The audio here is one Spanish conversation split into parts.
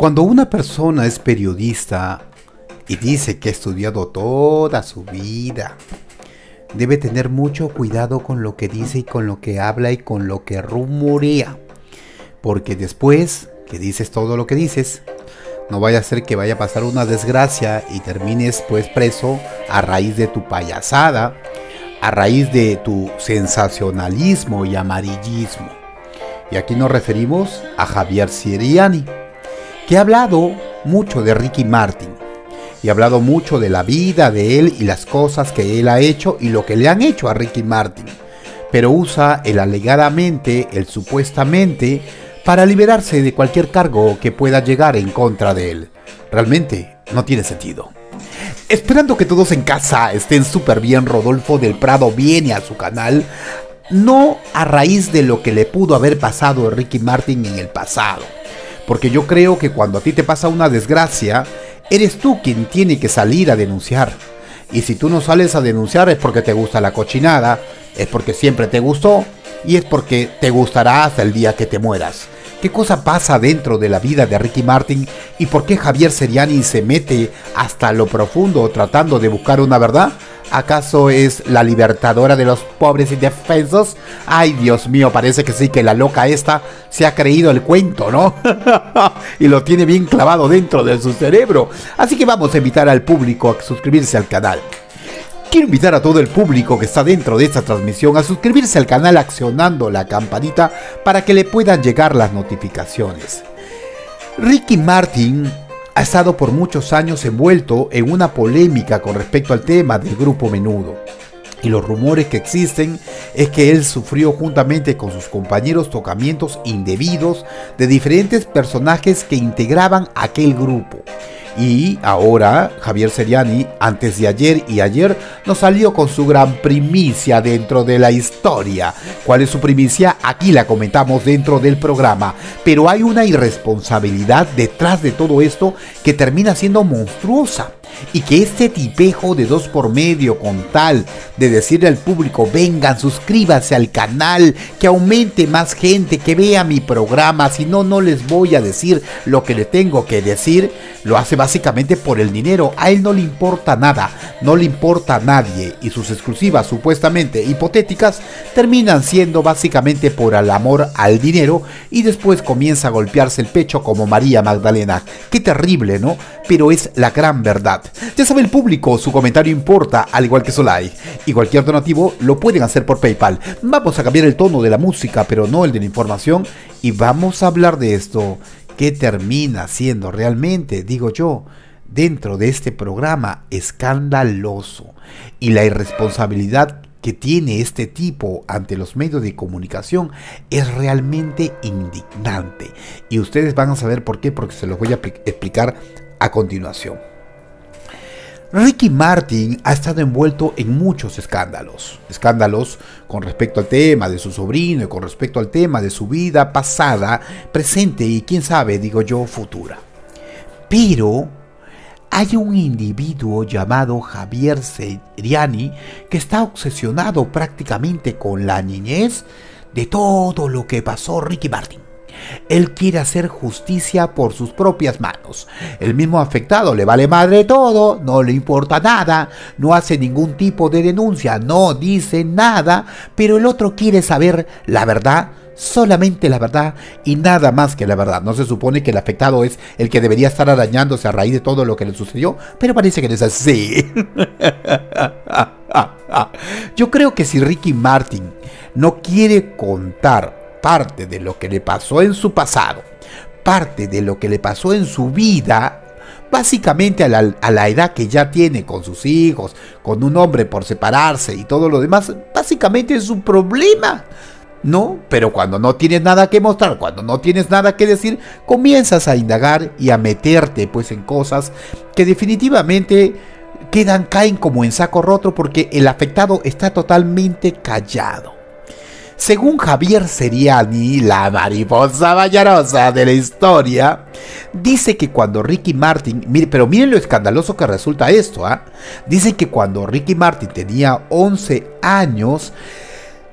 Cuando una persona es periodista y dice que ha estudiado toda su vida, debe tener mucho cuidado con lo que dice y con lo que habla y con lo que rumorea. Porque después que dices todo lo que dices, no vaya a ser que vaya a pasar una desgracia y termines pues preso a raíz de tu payasada, a raíz de tu sensacionalismo y amarillismo. Y aquí nos referimos a Javier Seriani, que ha hablado mucho de Ricky Martin y ha hablado mucho de la vida de él y las cosas que él ha hecho y lo que le han hecho a Ricky Martin, pero usa el alegadamente, el supuestamente, para liberarse de cualquier cargo que pueda llegar en contra de él. Realmente no tiene sentido. Esperando que todos en casa estén súper bien, Rodolfo del Prado viene a su canal, no a raíz de lo que le pudo haber pasado a Ricky Martin en el pasado, porque yo creo que cuando a ti te pasa una desgracia, eres tú quien tiene que salir a denunciar. Y si tú no sales a denunciar es porque te gusta la cochinada, es porque siempre te gustó y es porque te gustará hasta el día que te mueras. ¿Qué cosa pasa dentro de la vida de Ricky Martin y por qué Javier Seriani se mete hasta lo profundo tratando de buscar una verdad? ¿Acaso es la libertadora de los pobres indefensos? Ay, Dios mío, parece que sí, que la loca esta se ha creído el cuento, ¿no? Y lo tiene bien clavado dentro de su cerebro. Así que vamos a invitar al público a suscribirse al canal. Quiero invitar a todo el público que está dentro de esta transmisión a suscribirse al canal accionando la campanita para que le puedan llegar las notificaciones. Ricky Martin ha estado por muchos años envuelto en una polémica con respecto al tema del grupo Menudo. Y los rumores que existen es que él sufrió juntamente con sus compañeros tocamientos indebidos de diferentes personajes que integraban aquel grupo. Y ahora Javier Seriani, antes de ayer y ayer, nos salió con su gran primicia dentro de la historia. ¿Cuál es su primicia? Aquí la comentamos dentro del programa. Pero hay una irresponsabilidad detrás de todo esto que termina siendo monstruosa. Y que este tipejo de 2 por medio, con tal de decirle al público, vengan, suscríbanse al canal, que aumente más gente, que vea mi programa, si no, no les voy a decir lo que le tengo que decir, lo hace básicamente por el dinero. A él no le importa nada, no le importa a nadie, y sus exclusivas supuestamente hipotéticas terminan siendo básicamente por el amor al dinero, y después comienza a golpearse el pecho como María Magdalena. Qué terrible, ¿no? Pero es la gran verdad. Ya sabe el público, su comentario importa, al igual que su like. Y cualquier donativo lo pueden hacer por PayPal. Vamos a cambiar el tono de la música, pero no el de la información. Y vamos a hablar de esto, que termina siendo realmente, digo yo, dentro de este programa, escandaloso. Y la irresponsabilidad que tiene este tipo ante los medios de comunicación es realmente indignante. Y ustedes van a saber por qué, porque se los voy a explicar a continuación. Ricky Martin ha estado envuelto en muchos escándalos con respecto al tema de su sobrino y con respecto al tema de su vida pasada, presente y quién sabe, digo yo, futura. Pero hay un individuo llamado Javier Seriani que está obsesionado prácticamente con la niñez de todo lo que pasó Ricky Martin. Él quiere hacer justicia por sus propias manos. El mismo afectado le vale madre todo, no le importa nada, no hace ningún tipo de denuncia, no dice nada, pero el otro quiere saber la verdad, solamente la verdad y nada más que la verdad. ¿No se supone que el afectado es el que debería estar arañándose a raíz de todo lo que le sucedió? Pero parece que no es así. Yo creo que si Ricky Martin no quiere contar parte de lo que le pasó en su pasado, parte de lo que le pasó en su vida, básicamente a la edad que ya tiene con sus hijos, con un hombre por separarse y todo lo demás, básicamente es su problema, ¿no? Pero cuando no tienes nada que mostrar, cuando no tienes nada que decir, comienzas a indagar y a meterte pues en cosas que definitivamente caen como en saco roto porque el afectado está totalmente callado. Según Javier Seriani, la mariposa vallerosa de la historia, dice que cuando Ricky Martin, pero miren lo escandaloso que resulta esto, dice que cuando Ricky Martin tenía 11 años,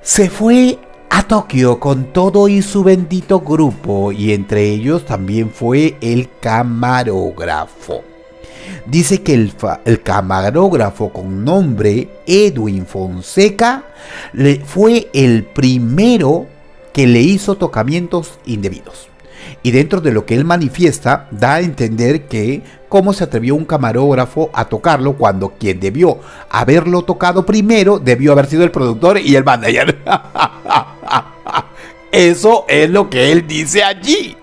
se fue a Tokio con todo y su bendito grupo, y entre ellos también fue el camarógrafo. Dice que el camarógrafo con nombre Edwin Fonseca fue el primero que le hizo tocamientos indebidos. Y dentro de lo que él manifiesta, da a entender que cómo se atrevió un camarógrafo a tocarlo cuando quien debió haberlo tocado primero debió haber sido el productor y el manager. Eso es lo que él dice allí.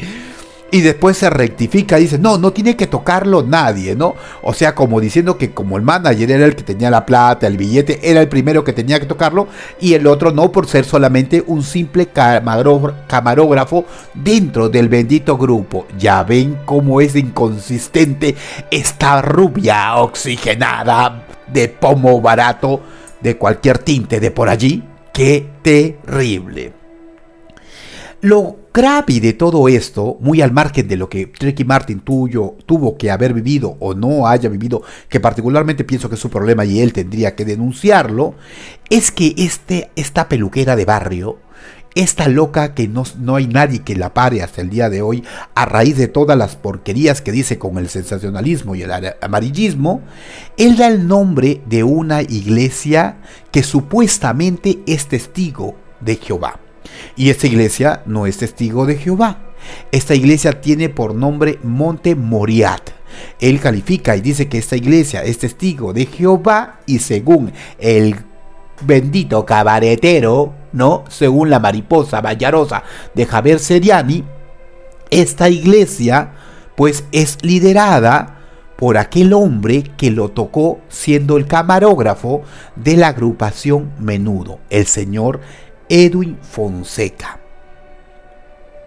Y después se rectifica, dice, no, no tiene que tocarlo nadie, ¿no? O sea, como diciendo que como el manager era el que tenía la plata, el billete, era el primero que tenía que tocarlo, y el otro no, por ser solamente un simple camarógrafo dentro del bendito grupo. Ya ven cómo es inconsistente esta rubia oxigenada de pomo barato de cualquier tinte de por allí. ¡Qué terrible! Lo grave de todo esto, muy al margen de lo que Ricky Martin tuvo que haber vivido o no haya vivido, que particularmente pienso que es su problema y él tendría que denunciarlo, es que esta peluquera de barrio, esta loca que no hay nadie que la pare hasta el día de hoy, a raíz de todas las porquerías que dice con el sensacionalismo y el amarillismo, él da el nombre de una iglesia que supuestamente es testigo de Jehová. Y esta iglesia no es testigo de Jehová. Esta iglesia tiene por nombre Monte Moriat. Él califica y dice que esta iglesia es testigo de Jehová, y según el bendito cabaretero, ¿no? Según la mariposa bayarosa de Javier Seriani, esta iglesia pues es liderada por aquel hombre que lo tocó siendo el camarógrafo de la agrupación Menudo, el señor Edwin Fonseca.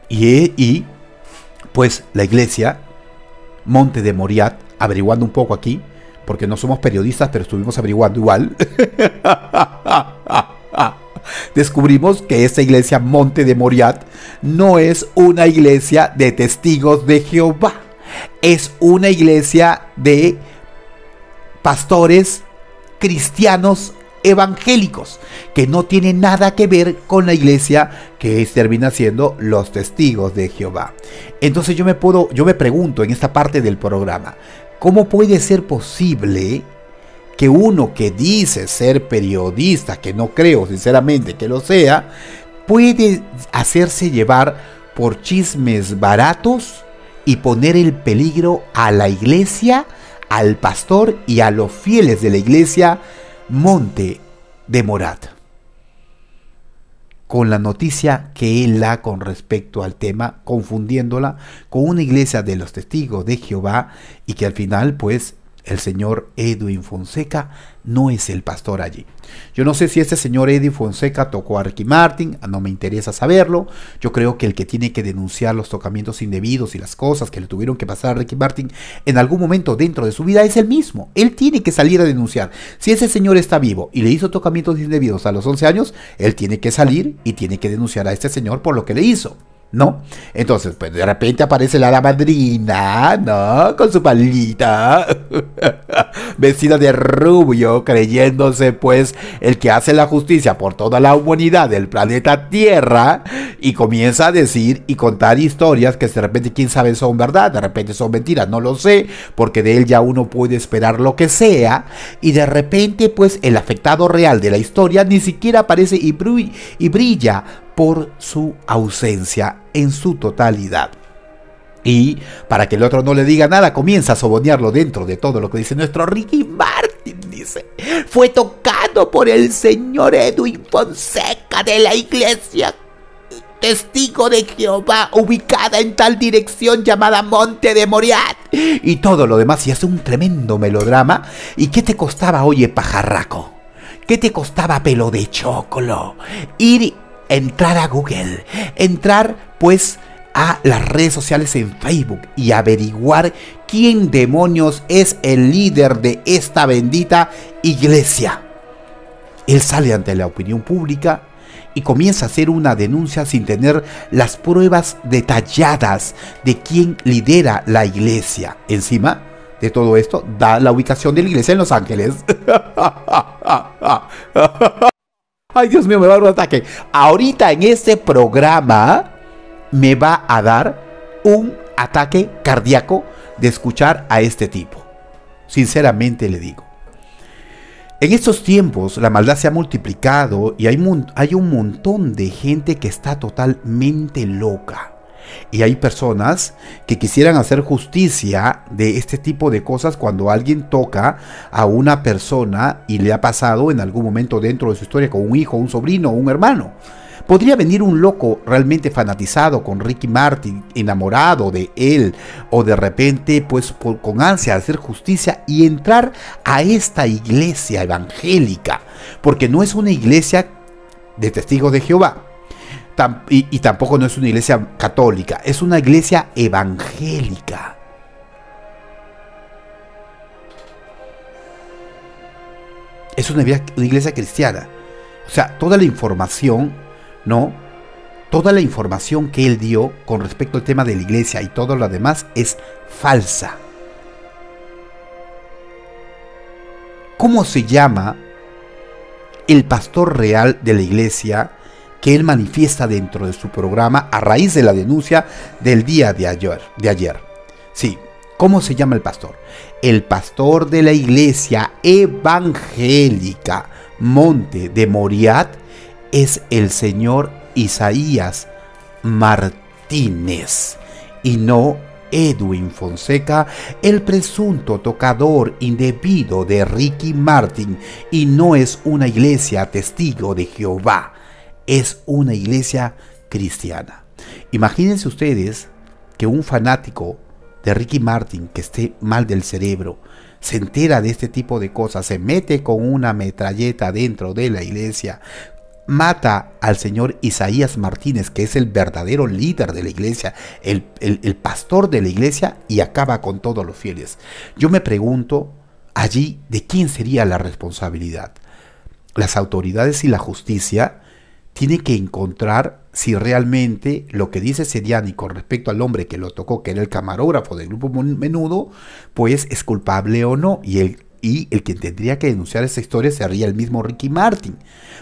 Y pues la iglesia Monte de Moriat, averiguando un poco aquí, porque no somos periodistas, pero estuvimos averiguando igual, descubrimos que esta iglesia Monte de Moriat no es una iglesia de testigos de Jehová, es una iglesia de pastores cristianos evangélicos, que no tiene nada que ver con la iglesia que termina siendo los testigos de Jehová. Entonces yo me pregunto en esta parte del programa, ¿cómo puede ser posible que uno que dice ser periodista, que no creo sinceramente que lo sea, puede hacerse llevar por chismes baratos y poner en peligro a la iglesia, al pastor y a los fieles de la iglesia Monte de Moriat, con la noticia que él da con respecto al tema, confundiéndola con una iglesia de los testigos de Jehová, y que al final pues el señor Edwin Fonseca no es el pastor allí. Yo no sé si este señor Edwin Fonseca tocó a Ricky Martin, no me interesa saberlo. Yo creo que el que tiene que denunciar los tocamientos indebidos y las cosas que le tuvieron que pasar a Ricky Martin en algún momento dentro de su vida es él mismo. Él tiene que salir a denunciar. Si ese señor está vivo y le hizo tocamientos indebidos a los 11 años, él tiene que salir y tiene que denunciar a este señor por lo que le hizo, ¿no? Entonces, pues de repente aparece la madrina, ¿no? Con su palita, vestida de rubio, creyéndose pues el que hace la justicia por toda la humanidad del planeta Tierra, y comienza a decir y contar historias que de repente quién sabe son verdad, de repente son mentiras, no lo sé, porque de él ya uno puede esperar lo que sea, y de repente pues el afectado real de la historia ni siquiera aparece y brilla por su ausencia en su totalidad. Y para que el otro no le diga nada, comienza a sobonearlo dentro de todo lo que dice nuestro Ricky Martin. Dice, fue tocado por el señor Edwin Fonseca de la iglesia Testigo de Jehová, ubicada en tal dirección llamada Monte de Moriat, y todo lo demás, y hace un tremendo melodrama. ¿Y qué te costaba, oye, pajarraco? ¿Qué te costaba, pelo de chocolo? Entrar a Google, entrar pues a las redes sociales en Facebook y averiguar quién demonios es el líder de esta bendita iglesia. Él sale ante la opinión pública y comienza a hacer una denuncia sin tener las pruebas detalladas de quién lidera la iglesia. Encima de todo esto, da la ubicación de la iglesia en Los Ángeles. Ay, Dios mío, me va a dar un ataque. Ahorita en este programa me va a dar un ataque cardíaco de escuchar a este tipo. Sinceramente le digo. En estos tiempos la maldad se ha multiplicado y hay un montón de gente que está totalmente loca. Y hay personas que quisieran hacer justicia de este tipo de cosas cuando alguien toca a una persona y le ha pasado en algún momento dentro de su historia con un hijo, un sobrino o un hermano. Podría venir un loco realmente fanatizado con Ricky Martin, enamorado de él, o de repente pues con ansia de hacer justicia y entrar a esta iglesia evangélica, porque no es una iglesia de testigos de Jehová. Y tampoco no es una iglesia católica, es una iglesia evangélica. Es una iglesia cristiana. O sea, toda la información, ¿no? Toda la información que él dio con respecto al tema de la iglesia y todo lo demás es falsa. ¿Cómo se llama el pastor real de la iglesia que él manifiesta dentro de su programa a raíz de la denuncia del día de ayer? Sí, ¿cómo se llama el pastor? El pastor de la iglesia evangélica Monte de Moriah es el señor Isaías Martínez y no Edwin Fonseca, el presunto tocador indebido de Ricky Martin, y no es una iglesia testigo de Jehová. Es una iglesia cristiana. Imagínense ustedes que un fanático de Ricky Martin que esté mal del cerebro se entera de este tipo de cosas, se mete con una metralleta dentro de la iglesia, mata al señor Isaías Martínez, que es el verdadero líder de la iglesia, el pastor de la iglesia, y acaba con todos los fieles. Yo me pregunto allí de quién sería la responsabilidad. Las autoridades y la justicia tiene que encontrar si realmente lo que dice Seriani con respecto al hombre que lo tocó, que era el camarógrafo del grupo Menudo, pues es culpable o no. Y el que tendría que denunciar esa historia sería el mismo Ricky Martin.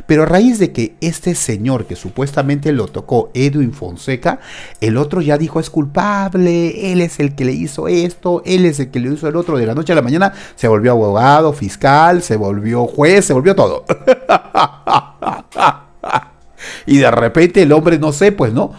Pero a raíz de que este señor que supuestamente lo tocó, Edwin Fonseca, el otro ya dijo es culpable, él es el que le hizo esto, él es el que le hizo el otro, de la noche a la mañana se volvió abogado, fiscal, se volvió juez, se volvió todo. Y de repente el hombre, no sé, pues no,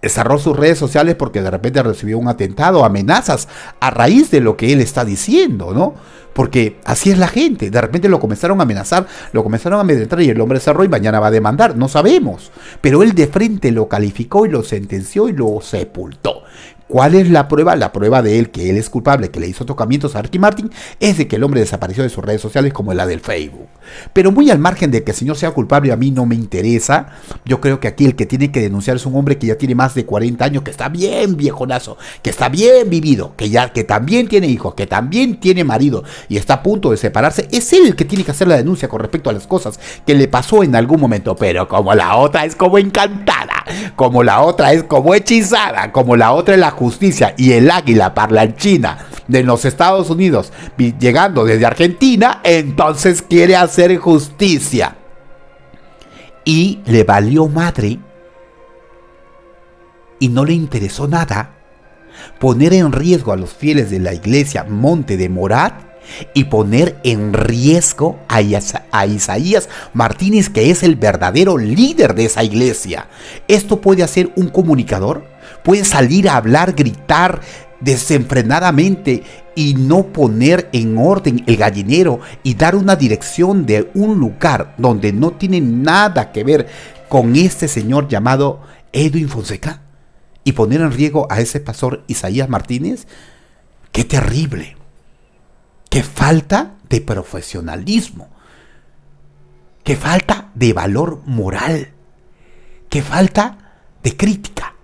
cerró sus redes sociales porque de repente recibió un atentado, amenazas, a raíz de lo que él está diciendo, ¿no? Porque así es la gente, de repente lo comenzaron a amenazar, lo comenzaron a amedrentar y el hombre cerró y mañana va a demandar, no sabemos. Pero él de frente lo calificó y lo sentenció y lo sepultó. ¿Cuál es la prueba? La prueba de él, que él es culpable, que le hizo tocamientos a Ricky Martin, es de que el hombre desapareció de sus redes sociales como la del Facebook. Pero muy al margen de que el señor sea culpable, a mí no me interesa. Yo creo que aquí el que tiene que denunciar es un hombre que ya tiene más de 40 años, que está bien viejonazo, que está bien vivido, que también tiene hijos, que también tiene marido y está a punto de separarse. Es él el que tiene que hacer la denuncia con respecto a las cosas que le pasó en algún momento. Pero como la otra es como encantada, como la otra es como hechizada, como la otra es la justicia y el águila parlanchina de los Estados Unidos llegando desde Argentina, entonces quiere hacer justicia. Y le valió madre y no le interesó nada poner en riesgo a los fieles de la iglesia Monte de Moriah y poner en riesgo a Isaías Martínez, que es el verdadero líder de esa iglesia. Esto puede hacer un comunicador, puede salir a hablar, gritar desenfrenadamente y no poner en orden el gallinero y dar una dirección de un lugar donde no tiene nada que ver con este señor llamado Edwin Fonseca y poner en riesgo a ese pastor Isaías Martínez. ¡Qué terrible! ¡Qué falta de profesionalismo! ¡Qué falta de valor moral! ¡Qué falta de crítica!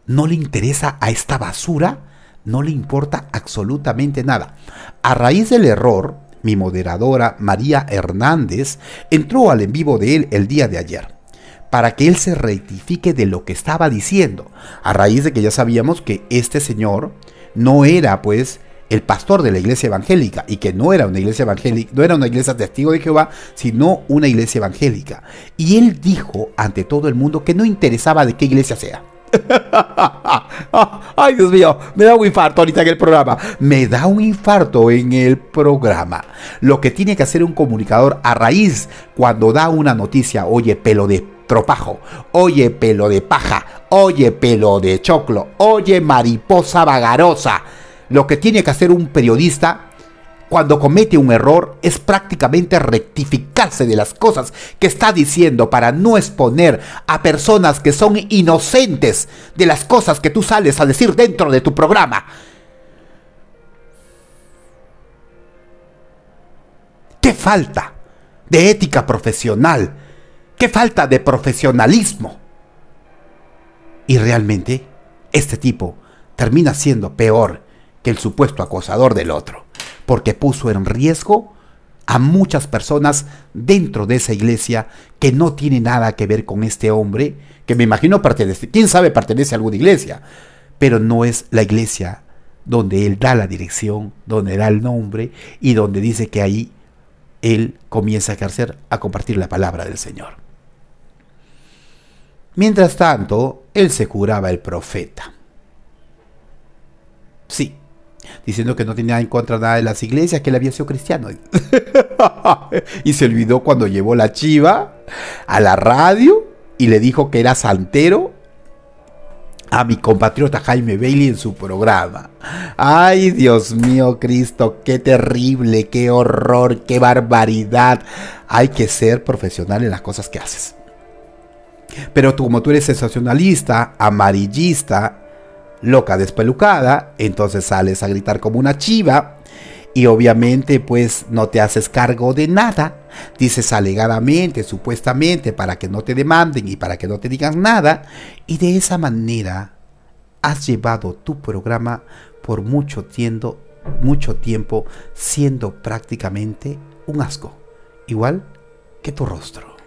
No le interesa a esta basura, no le importa absolutamente nada. A raíz del error, mi moderadora María Hernández entró al en vivo de él el día de ayer, para que él se rectifique de lo que estaba diciendo, a raíz de que ya sabíamos que este señor no era pues el pastor de la iglesia evangélica, y que no era una iglesia evangélica, no era una iglesia testigo de Jehová, sino una iglesia evangélica. Y él dijo ante todo el mundo que no interesaba de qué iglesia sea. Ay, Dios mío, me da un infarto ahorita en el programa. Me da un infarto en el programa. Lo que tiene que hacer un comunicador a raíz cuando da una noticia: oye, pelo de tropajo, oye, pelo de paja, oye, pelo de choclo, oye, mariposa vagarosa. Lo que tiene que hacer un periodista cuando comete un error es prácticamente rectificarse de las cosas que está diciendo para no exponer a personas que son inocentes de las cosas que tú sales a decir dentro de tu programa. ¡Qué falta de ética profesional! ¡Qué falta de profesionalismo! Y realmente, este tipo termina siendo peor que el supuesto acosador del otro, porque puso en riesgo a muchas personas dentro de esa iglesia que no tiene nada que ver con este hombre, que me imagino pertenece, quién sabe, pertenece a alguna iglesia, pero no es la iglesia donde él da la dirección, donde da el nombre y donde dice que ahí él comienza a ejercer, a compartir la palabra del Señor. Mientras tanto, él se curaba el profeta. Sí, diciendo que no tenía en contra nada de las iglesias, que él había sido cristiano. Y se olvidó cuando llevó la chiva a la radio y le dijo que era santero a mi compatriota Jaime Bailey en su programa. Ay, Dios mío, Cristo, qué terrible, qué horror, qué barbaridad. Hay que ser profesional en las cosas que haces. Pero tú, como tú eres sensacionalista, amarillista, loca despelucada, entonces sales a gritar como una chiva y obviamente pues no te haces cargo de nada. Dices alegadamente, supuestamente, para que no te demanden y para que no te digan nada, y de esa manera has llevado tu programa por mucho tiempo siendo prácticamente un asco, igual que tu rostro.